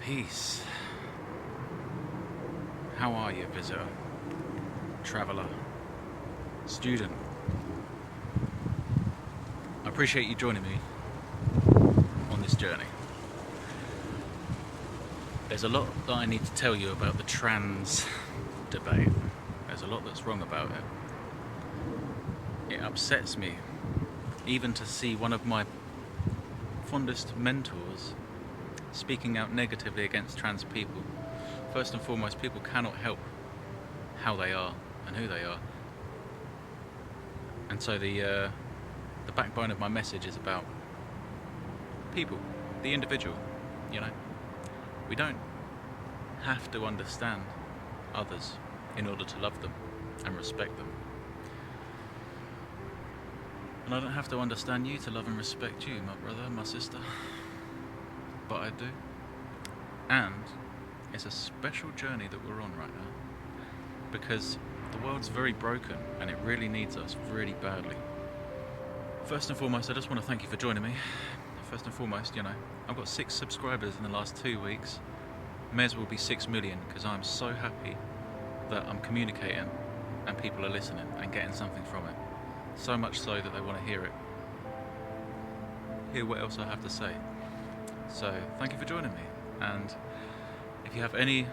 Peace. How are you, visitor, traveller, student? I appreciate you joining me on this journey. There's a lot that I need to tell you about the trans debate. There's a lot that's wrong about it. It upsets me even to see one of my fondest mentors speaking out negatively against trans people. First and foremost, people cannot help how they are and who they are. And so the backbone of my message is about people, the individual, you know. We don't have to understand others in order to love them and respect them. And I don't have to understand you to love and respect you, my brother, my sister. But I do. And it's a special journey that we're on right now, because the world's very broken and it really needs us really badly. First and foremost, I just want to thank you for joining me. First and foremost, you know, I've got 6 subscribers in the last 2 weeks. May as well be 6 million, because I'm so happy that I'm communicating and people are listening and getting something from it. So much so that they want to hear it. Hear what else I have to say. So thank you for joining me. And if you have any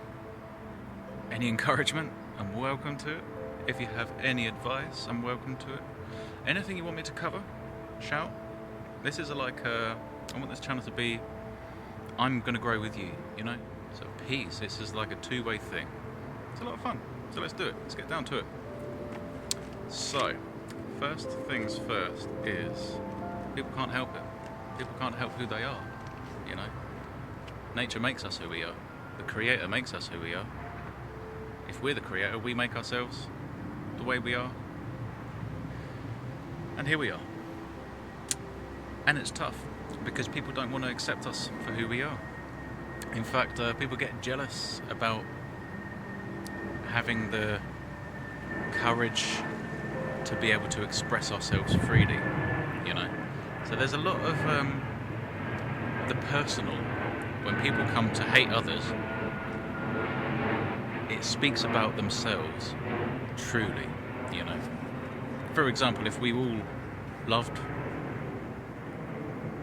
encouragement, I'm welcome to it. If you have any advice, I'm welcome to it. Anything you want me to cover, shout. This is I want this channel to be, I'm going to grow with you, you know? So peace, this is like a two-way thing. It's a lot of fun, so let's do it. Let's get down to it. So, first things first is, people can't help it. People can't help who they are, you know? Nature makes us who we are. The Creator makes us who we are. If we're the Creator, we make ourselves the way we are. And here we are. And it's tough, because people don't want to accept us for who we are. In fact, people get jealous about having the courage to be able to express ourselves freely, you know. So there's a lot of the personal. When people come to hate others, it speaks about themselves, truly, you know. For example, if we all loved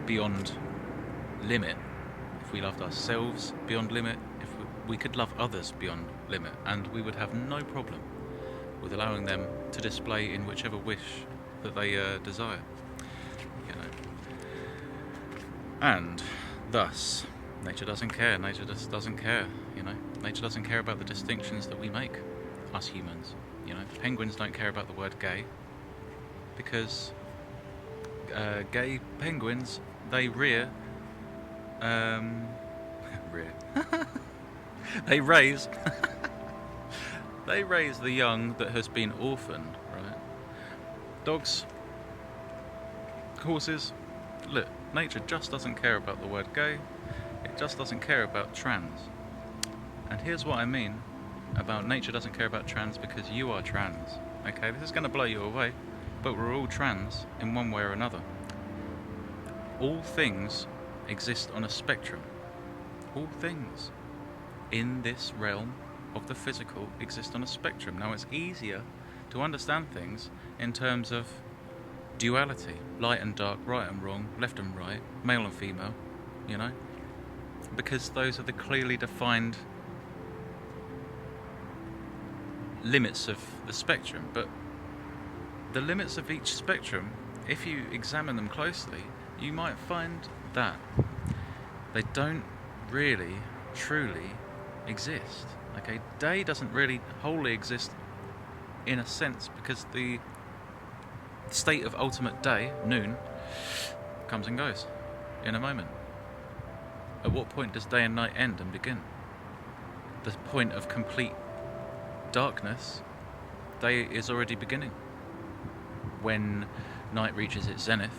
beyond limit, if we loved ourselves beyond limit, if we could love others beyond limit, and we would have no problem with allowing them to display in whichever wish that they desire, you know. And thus, nature doesn't care. Nature just doesn't care, you know. Nature doesn't care about the distinctions that we make, us humans, you know. Penguins don't care about the word gay, because gay penguins, they rear, they raise the young that has been orphaned, right? Dogs, horses, look, nature just doesn't care about the word gay. It just doesn't care about trans. And here's what I mean about nature doesn't care about trans, because you are trans, okay? This is going to blow you away, but we're all trans in one way or another. All things exist on a spectrum. All things in this realm of the physical exist on a spectrum. Now, it's easier to understand things in terms of duality, light and dark, right and wrong, left and right, male and female, you know, because those are the clearly defined limits of the spectrum. But the limits of each spectrum, if you examine them closely, you might find that they don't really, truly exist. Okay, day doesn't really wholly exist in a sense, because the state of ultimate day, noon, comes and goes in a moment. At what point does day and night end and begin? The point of complete darkness, day is already beginning. When night reaches its zenith,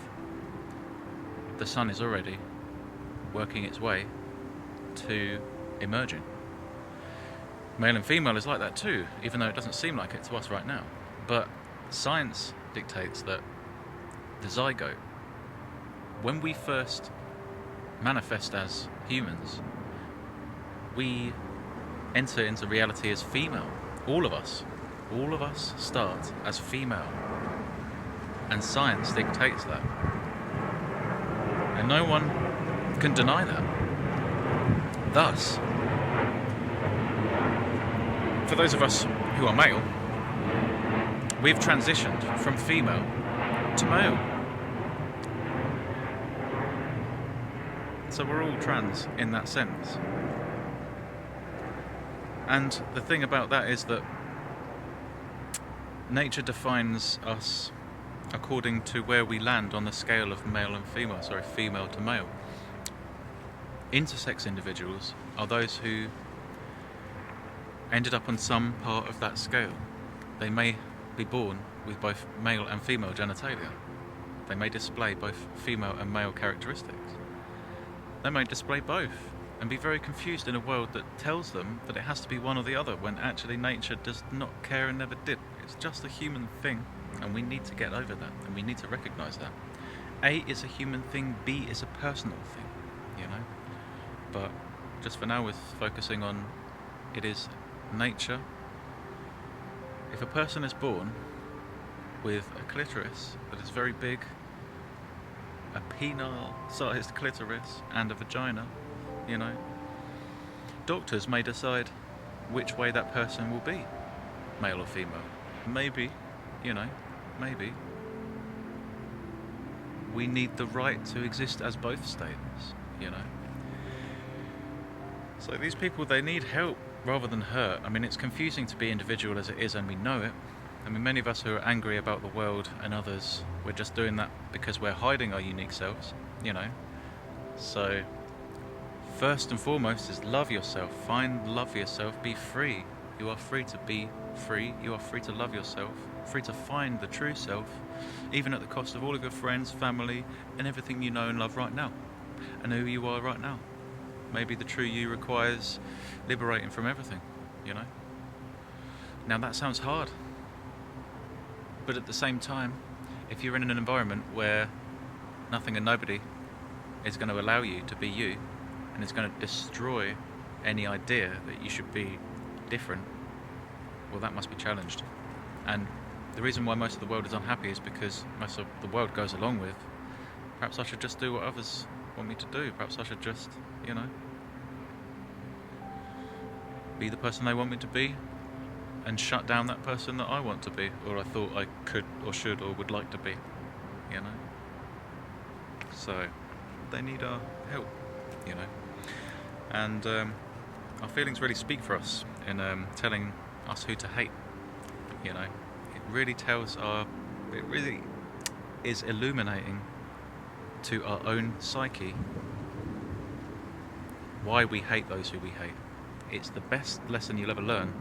the sun is already working its way to emerging. Male and female is like that too, even though it doesn't seem like it to us right now. But science dictates that the zygote, when we first manifest as humans, we enter into reality as female. All of us start as female, and science dictates that, and no one can deny that. Thus, for those of us who are male, we've transitioned from female to male. So we're all trans in that sense. And the thing about that is that nature defines us according to where we land on the scale of male and female, female to male. Intersex individuals are those who ended up on some part of that scale. They may be born with both male and female genitalia. They may display both female and male characteristics. They may display both and be very confused in a world that tells them that it has to be one or the other, when actually nature does not care and never did. It's just a human thing, and we need to get over that, and we need to recognise that. A is a human thing, B is a personal thing, you know? But just for now, we're focusing on it is nature. If a person is born with a clitoris that is very big, a penile-sized clitoris, and a vagina, you know, doctors may decide which way that person will be, male or female. Maybe, you know, maybe we need the right to exist as both states, you know. So these people, they need help rather than hurt. I mean, it's confusing to be individual as it is, and we know it. I mean, many of us who are angry about the world and others, we're just doing that because we're hiding our unique selves, you know. So first and foremost is love yourself. Love yourself. Be free. You are free to be free. You are free to love yourself. Free to find the true self, even at the cost of all of your friends, family, and everything you know and love right now, and who you are right now. Maybe the true you requires liberating from everything, you know. Now that sounds hard, but at the same time, if you're in an environment where nothing and nobody is going to allow you to be you, and it's going to destroy any idea that you should be different, well, that must be challenged. And the reason why most of the world is unhappy is because most of the world goes along with, perhaps I should just do what others want me to do. Perhaps I should just, you know, be the person they want me to be, and shut down that person that I want to be, or I thought I could or should or would like to be, you know. So they need our help, you know. And our feelings really speak for us in telling us who to hate, you know. It really is illuminating to our own psyche why we hate those who we hate. It's the best lesson you'll ever learn,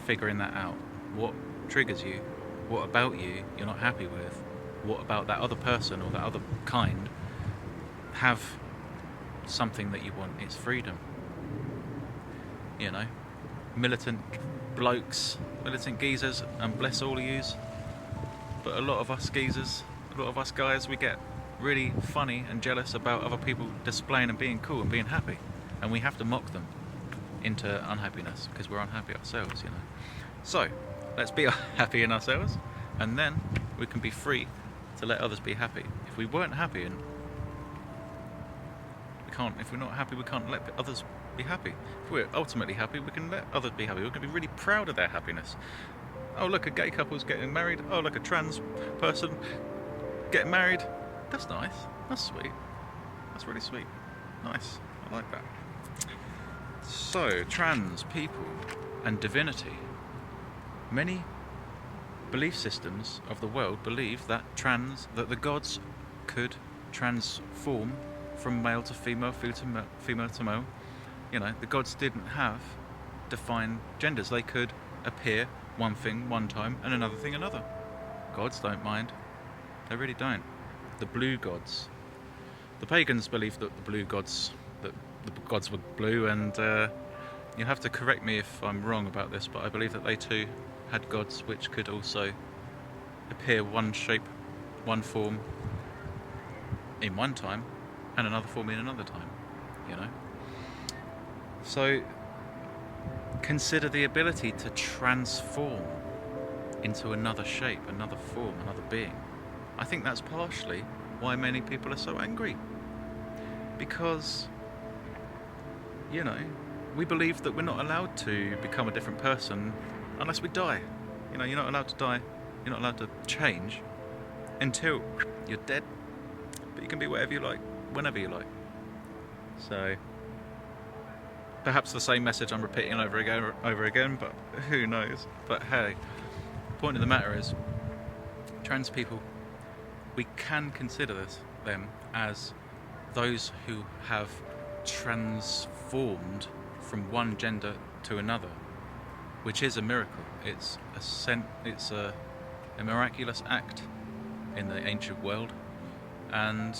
figuring that out. What triggers you, what about you you're not happy with, what about that other person or that other kind have something that you want. It's freedom, you know. Militant blokes, militant geezers, and bless all of yous, but a lot of us geezers, a lot of us guys, we get really funny and jealous about other people displaying and being cool and being happy, and we have to mock them into unhappiness because we're unhappy ourselves, you know. So let's be happy in ourselves, and then we can be free to let others be happy. If we weren't happy, and if we're not happy, we can't let others be happy. If we're ultimately happy, we can let others be happy. We're going to be really proud of their happiness. Oh, look, a gay couple's getting married. Oh, look, a trans person getting married. That's nice. That's sweet. That's really sweet. Nice. I like that. So, trans people and divinity. Many belief systems of the world believe that the gods could transform from male to female, female to male. You know, the gods didn't have defined genders. They could appear one thing one time and another thing another. Gods don't mind. They really don't. The blue gods. The pagans believed that the gods were blue, and you have to correct me if I'm wrong about this, but I believe that they too had gods which could also appear one shape, one form in one time, and another form in another time, you know. So consider the ability to transform into another shape, another form, another being. I think that's partially why many people are so angry. Because, you know, we believe that we're not allowed to become a different person unless we die. You know, you're not allowed to die, you're not allowed to change until you're dead. But you can be whatever you like, whenever you like. So, perhaps the same message I'm repeating over again, but who knows. But hey, the point of the matter is, trans people, we can consider them as those who have transformed from one gender to another, which is a miracle. It's a miraculous act in the ancient world, and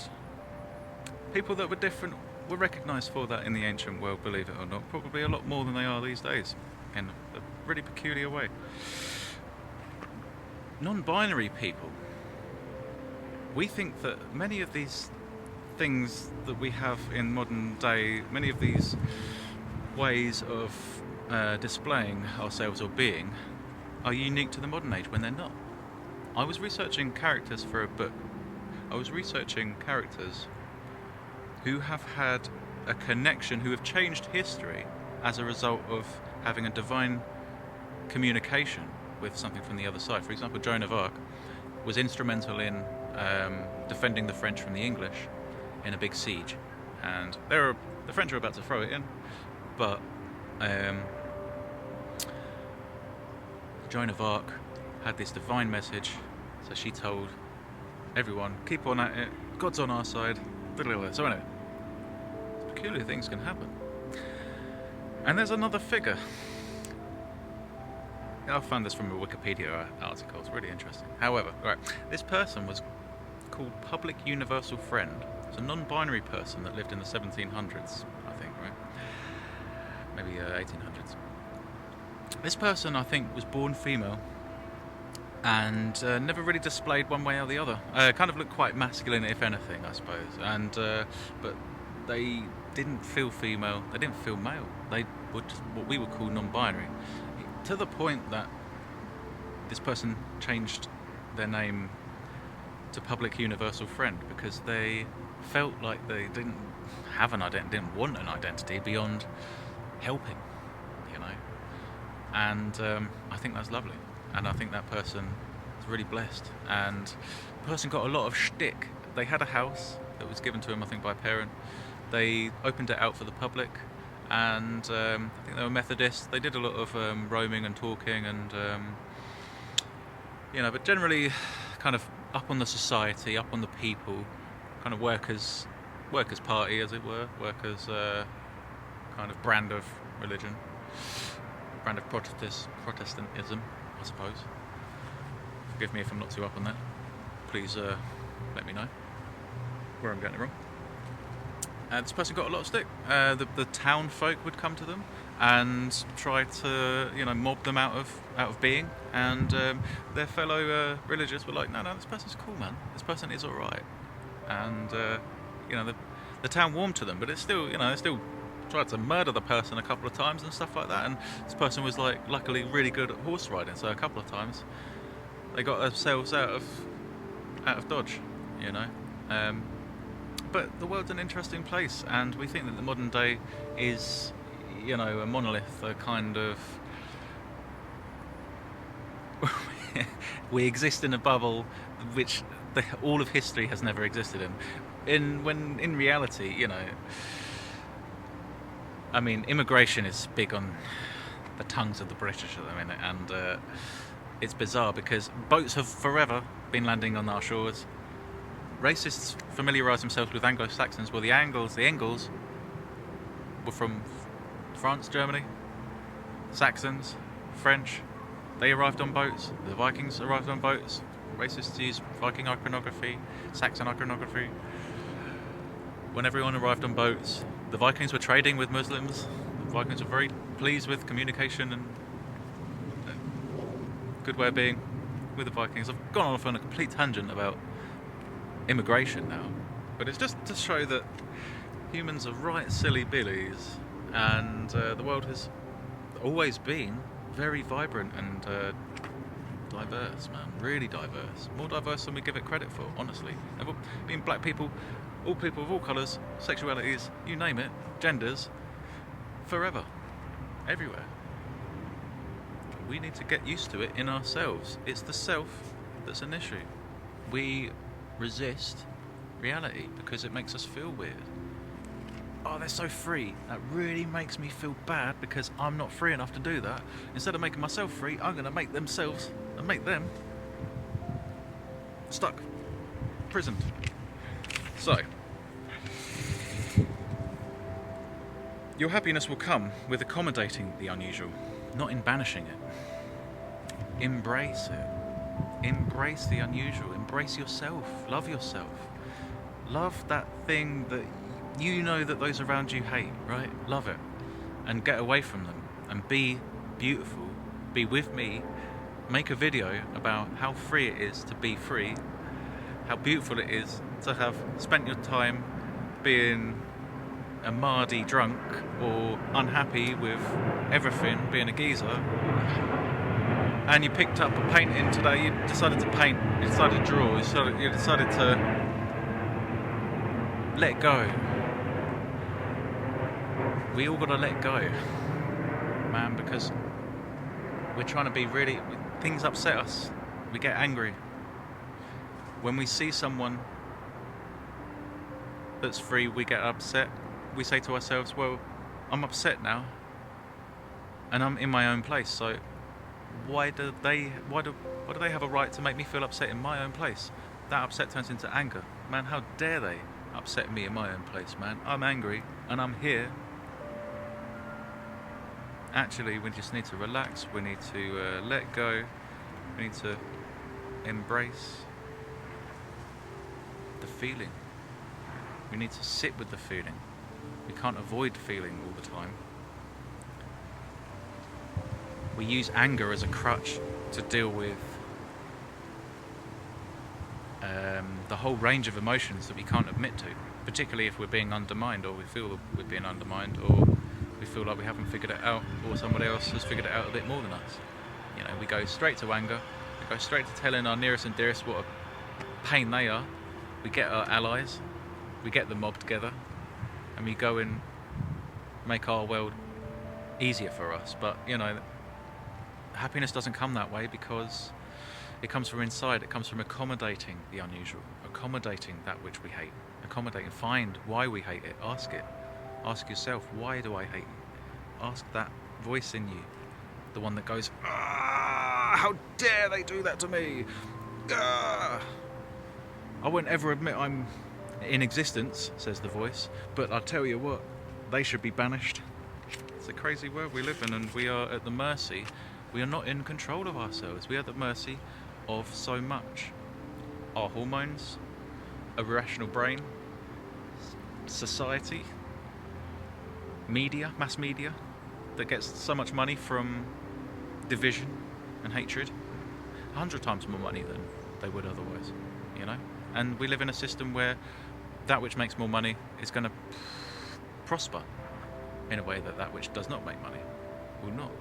people that were different were recognised for that in the ancient world, believe it or not, probably a lot more than they are these days, in a really peculiar way. Non-binary people, we think that many of these things that we have in modern day, many of these ways of displaying ourselves or being, are unique to the modern age, when they're not. I was researching characters for a book. I was researching characters who have had a connection, who have changed history as a result of having a divine communication with something from the other side. For example, Joan of Arc was instrumental in defending the French from the English in a big siege, and the French were about to throw it in, but Joan of Arc had this divine message, so she told everyone, keep on at it, God's on our side. So anyway, peculiar things can happen. And there's another figure. I found this from a Wikipedia article, it's really interesting. However, right, this person was called Public Universal Friend. It's a non-binary person that lived in the 1700s, I think, right? Maybe 1800s. This person, I think, was born female and never really displayed one way or the other. Kind of looked quite masculine, if anything, I suppose. And but they didn't feel female, they didn't feel male. They were just what we would call non-binary. To the point that this person changed their name to Public Universal Friend because they felt like they didn't have an identity, didn't want an identity beyond helping, you know. And I think that's lovely, and I think that person is really blessed. And the person got a lot of shtick. They had a house that was given to them, I think, by a parent. They opened it out for the public, and I think they were Methodists. They did a lot of roaming and talking, and you know, but generally kind of up on the society, up on the people, kind of workers' party, as it were, workers' kind of brand of religion, brand of Protestantism, I suppose. Forgive me if I'm not too up on that. Please let me know where I'm getting it wrong. This person got a lot of stick. The town folk would come to them and try to, you know, mob them out of being. And their fellow religious were like, no, this person's cool, man. This person is all right. And you know, the town warmed to them, but it's still, you know, they still tried to murder the person a couple of times and stuff like that. And this person was like, luckily, really good at horse riding, so a couple of times they got themselves out of dodge, you know. But the world's an interesting place, and we think that the modern day is, you know, a monolith, a kind of... we exist in a bubble which all of history has never existed in. When in reality, you know, I mean, immigration is big on the tongues of the British at the minute, and it's bizarre because boats have forever been landing on our shores. Racists familiarise themselves with Anglo-Saxons. Well, the Angles were from France, Germany. Saxons, French, they arrived on boats. The Vikings arrived on boats. Racists used Viking iconography, Saxon iconography. When everyone arrived on boats, the Vikings were trading with Muslims. The Vikings were very pleased with communication and good way of being with the Vikings. I've gone off on a complete tangent about immigration now, but it's just to show that humans are right silly billies, and the world has always been very vibrant and diverse, man. Really diverse. More diverse than we give it credit for, honestly. And being black people of all colours, sexualities, you name it, genders, forever, everywhere. We need to get used to it in ourselves. It's the self that's an issue. We resist reality because it makes us feel weird. Oh, they're so free. That really makes me feel bad because I'm not free enough to do that. Instead of making myself free, I'm going to make themselves and make them stuck, prisoned. So, your happiness will come with accommodating the unusual, not in banishing it. Embrace it. Embrace the unusual. Embrace yourself. Love yourself. Love that thing that you know that those around you hate, right? Love it. And get away from them. And be beautiful. Be with me. Make a video about how free it is to be free. How beautiful it is to have spent your time being a mardy drunk or unhappy with everything, being a geezer. And you picked up a painting today, you decided to paint, you decided to draw, you decided to let go. We all gotta let go, man, because we're trying to be really, things upset us, we get angry. When we see someone that's free, we get upset. We say to ourselves, well, I'm upset now, and I'm in my own place, so why do they have a right to make me feel upset in my own place? That upset turns into anger. Man, how dare they upset me in my own place, man? I'm angry, and I'm here. Actually, we just need to relax, we need to let go, we need to embrace the feeling. We need to sit with the feeling. We can't avoid feeling all the time. We use anger as a crutch to deal with the whole range of emotions that we can't admit to, particularly if we're being undermined, or we feel that we're being undermined, or we feel like we haven't figured it out, or somebody else has figured it out a bit more than us. You know, we go straight to anger, we go straight to telling our nearest and dearest what a pain they are. We get our allies, we get the mob together, and we go and make our world easier for us. But, you know, happiness doesn't come that way because it comes from inside. It comes from accommodating the unusual, accommodating that which we hate, accommodating, find why we hate it, ask it. Ask yourself, why do I hate it? Ask that voice in you, the one that goes, ah, how dare they do that to me? Ah. I won't ever admit I'm in existence, says the voice, but I'll tell you what, they should be banished. It's a crazy world we live in, and we are at the mercy, we are not in control of ourselves, we are at the mercy of so much. Our hormones, a rational brain, society, media, mass media, that gets so much money from division and hatred, 100 times more money than they would otherwise, you know? And we live in a system where that which makes more money is going to prosper in a way that which does not make money will not.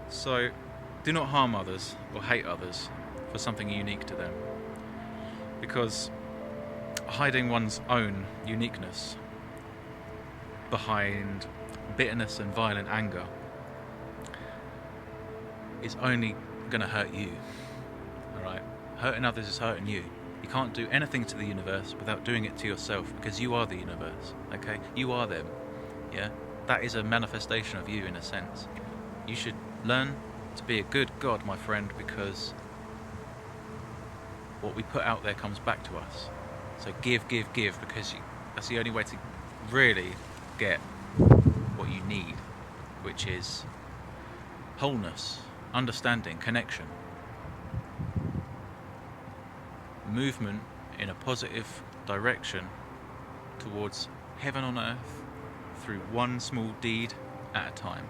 So do not harm others or hate others for something unique to them, because hiding one's own uniqueness behind bitterness and violent anger is only going to hurt you. Alright? Hurting others is hurting you. You can't do anything to the universe without doing it to yourself, because you are the universe, okay? You are them, yeah? That is a manifestation of you in a sense. You should learn to be a good God, my friend, because what we put out there comes back to us. So give, because that's the only way to really get what you need, which is wholeness, understanding, connection. Movement in a positive direction towards heaven on earth through one small deed at a time.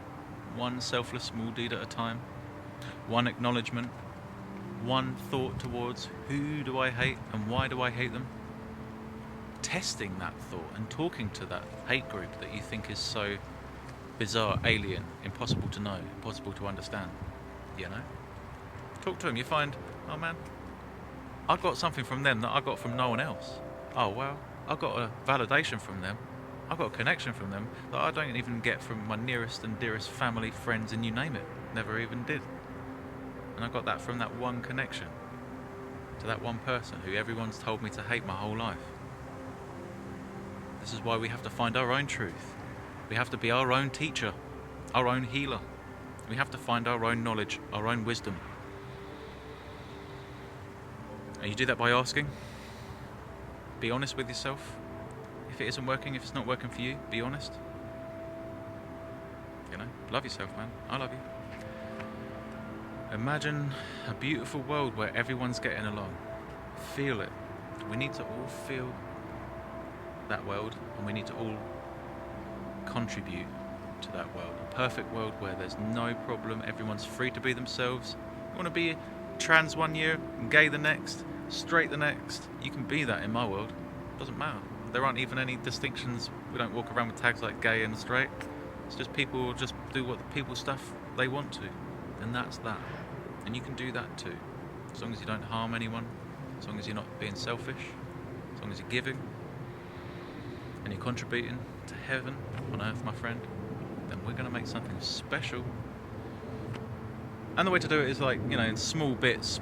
One selfless small deed at a time. One acknowledgement. One thought towards who do I hate and why do I hate them. Testing that thought and talking to that hate group that you think is so bizarre, alien, impossible to know, impossible to understand, you know? Talk to them, you find, oh man, I got something from them that I got from no one else. Oh well, I got a validation from them. I got a connection from them that I don't even get from my nearest and dearest family, friends, and you name it. Never even did. And I got that from that one connection to that one person who everyone's told me to hate my whole life. This is why we have to find our own truth. We have to be our own teacher, our own healer. We have to find our own knowledge, our own wisdom. And you do that by asking. Be honest with yourself. If it isn't working, if it's not working for you, be honest. You know, love yourself, man. I love you. Imagine a beautiful world where everyone's getting along. Feel it. We need to all feel that world, and we need to all contribute to that world. A perfect world where there's no problem, everyone's free to be themselves. You want to be trans one year, gay the next, straight the next. You can be that in my world. Doesn't matter. There aren't even any distinctions. We don't walk around with tags like gay and straight. It's just people just do what the people stuff they want to. And that's that. And you can do that too. As long as you don't harm anyone, as long as you're not being selfish, as long as you're giving, and you're contributing to heaven on earth, my friend, then we're going to make something special. And the way to do it is like, you know, in small bits,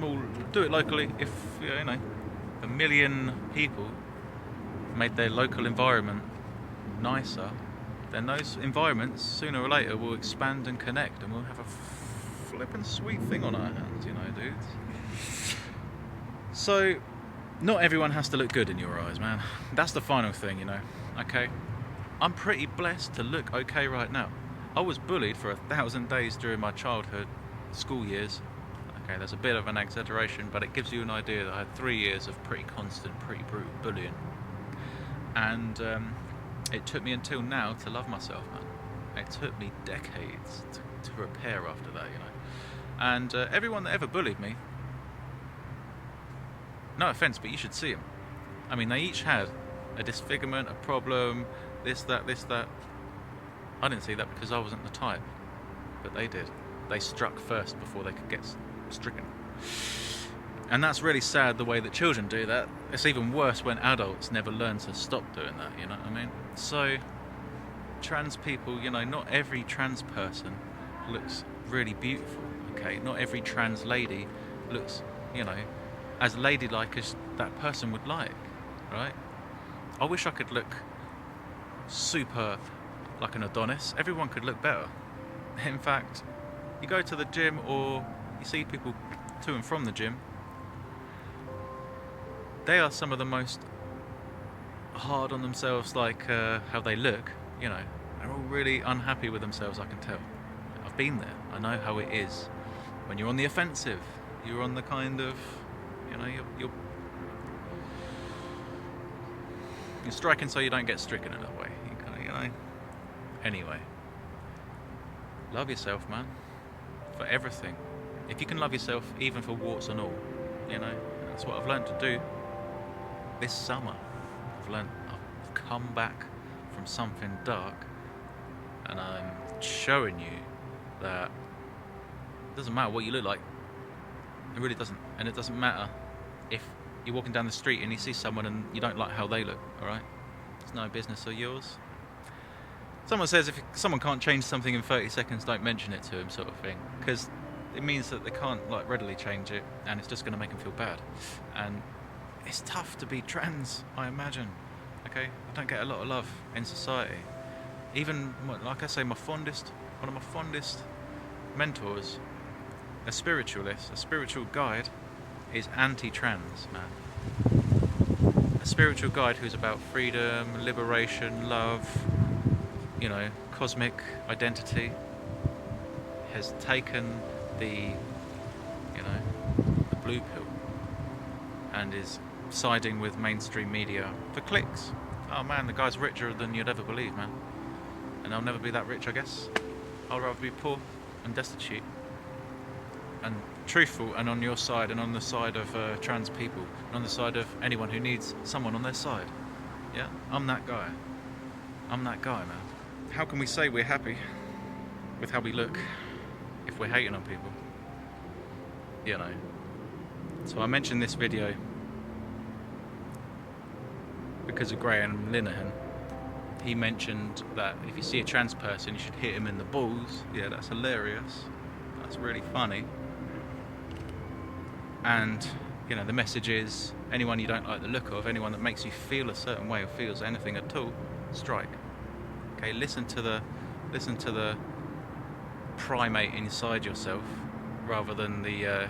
do it locally. If, you know, 1 million people made their local environment nicer, then those environments, sooner or later, will expand and connect, and we'll have a flippin' sweet thing on our hands, you know, dudes. So, not everyone has to look good in your eyes, man. That's the final thing, you know, okay? I'm pretty blessed to look okay right now. I was bullied for 1,000 days during my childhood, school years. Okay, there's a bit of an exaggeration, but it gives you an idea that I had 3 years of pretty constant, pretty brutal bullying. And it took me until now to love myself, man. It took me decades to repair after that, you know. And everyone that ever bullied me, no offence, but you should see them. I mean, they each had a disfigurement, a problem, this, that. I didn't see that because I wasn't the type, but they did. They struck first before they could get stricken. And that's really sad, the way that children do that. It's even worse when adults never learn to stop doing that, you know what I mean? So, trans people, you know, not every trans person looks really beautiful, okay? Not every trans lady looks, you know, as ladylike as that person would like, right? I wish I could look super like an Adonis. Everyone could look better. In fact, you go to the gym or you see people to and from the gym, they are some of the most hard on themselves, like how they look, you know. They're all really unhappy with themselves, I can tell. I've been there. I know how it is. When you're on the offensive, you're on the kind of, you know, you're striking so you don't get stricken in a way, you know. Anyway, love yourself, man, for everything. If you can love yourself even for warts and all, you know, that's what I've learned to do this summer. I've come back from something dark, and I'm showing you that it doesn't matter what you look like. It really doesn't. And it doesn't matter if you're walking down the street and you see someone and you don't like how they look, alright? It's no business of yours. Someone says if someone can't change something in 30 seconds, don't mention it to them, sort of thing. Because it means that they can't like readily change it, and it's just going to make them feel bad. And it's tough to be trans, I imagine. Okay? I don't get a lot of love in society. Even, like I say, one of my fondest mentors, a spiritualist, a spiritual guide, is anti-trans, man. A spiritual guide who's about freedom, liberation, love, you know, cosmic identity, has taken the, you know, the blue pill and is siding with mainstream media for clicks. Oh man, the guy's richer than you'd ever believe, man. And I'll never be that rich, I guess. I'll rather be poor and destitute and truthful and on your side and on the side of trans people and on the side of anyone who needs someone on their side. Yeah, I'm that guy. I'm that guy, man. How can we say we're happy with how we look if we're hating on people, you know. So I mentioned this video because of Graham Linehan. He mentioned that if you see a trans person, you should hit him in the balls. Yeah, that's hilarious. That's really funny. And, you know, the message is, anyone you don't like the look of, anyone that makes you feel a certain way or feels anything at all, strike. Okay, listen to the primate inside yourself rather than the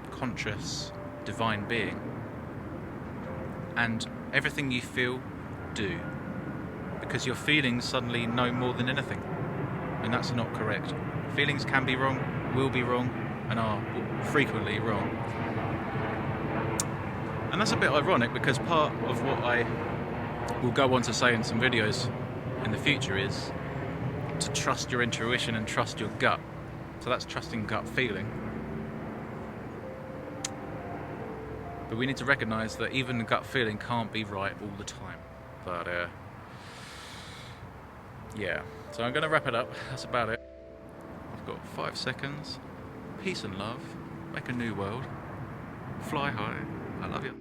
conscious divine being. And everything you feel, do. Because your feelings suddenly know more than anything, and that's not correct. Feelings can be wrong, will be wrong, and are frequently wrong. And that's a bit ironic, because part of what I will go on to say in some videos in the future is to trust your intuition and trust your gut. So that's trusting gut feeling. But we need to recognise that even the gut feeling can't be right all the time. But yeah, so I'm going to wrap it up. That's about it. I've got 5 seconds. Peace and love. Make a new world. Fly high. I love you.